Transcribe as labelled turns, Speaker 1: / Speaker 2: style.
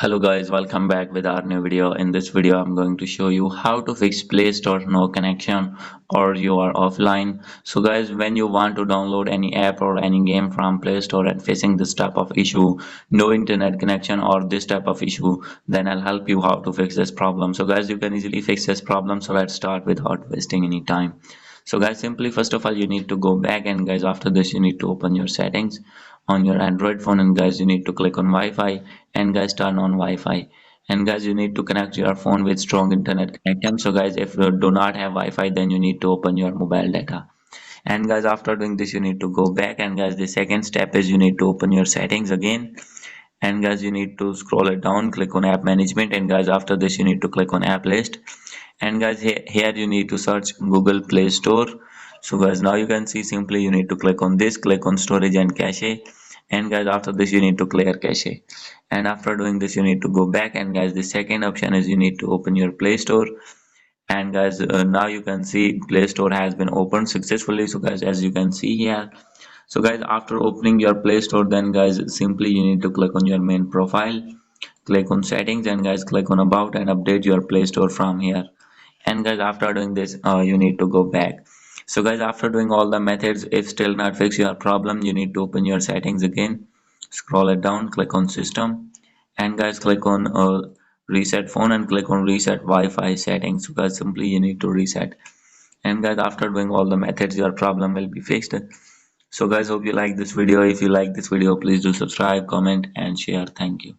Speaker 1: Hello guys, welcome back with our new video. In this video, I'm going to show you how to fix Play Store no connection or you are offline. So guys, when you want to download any app or any game from Play Store and facing this type of issue, no internet connection or this type of issue, then I'll help you how to fix this problem. So guys, you can easily fix this problem. So let's start without wasting any time. So guys, simply first of all, you need to go back, and guys, after this you need to open your settings on your Android phone, and guys, you need to click on Wi-Fi, and guys, turn on Wi-Fi, and guys, you need to connect your phone with strong internet connection. So guys, if you do not have Wi-Fi, then you need to open your mobile data. And guys, after doing this you need to go back, and guys, the second step is you need to open your settings again, and guys, you need to scroll it down, click on app management, and guys, after this you need to click on app list, and guys, here you need to search Google Play Store. So guys, now you can see, simply you need to click on this, click on storage and cache, and guys, after this you need to clear cache, and after doing this you need to go back, and guys, the second option is you need to open your Play Store, and guys, now you can see Play Store has been opened successfully. So guys, as you can see here, so guys, after opening your Play Store, then guys, simply you need to click on your main profile, click on settings, and guys, click on about and update your Play Store from here. And guys, after doing this you need to go back. So guys, after doing all the methods, if still not fix your problem, you need to open your settings again, scroll it down, click on system, and guys, click on reset phone, and click on reset Wi-Fi settings. So guys, simply you need to reset, and guys, after doing all the methods, your problem will be fixed. So guys, hope you like this video. If you like this video, please do subscribe, comment and share. Thank you.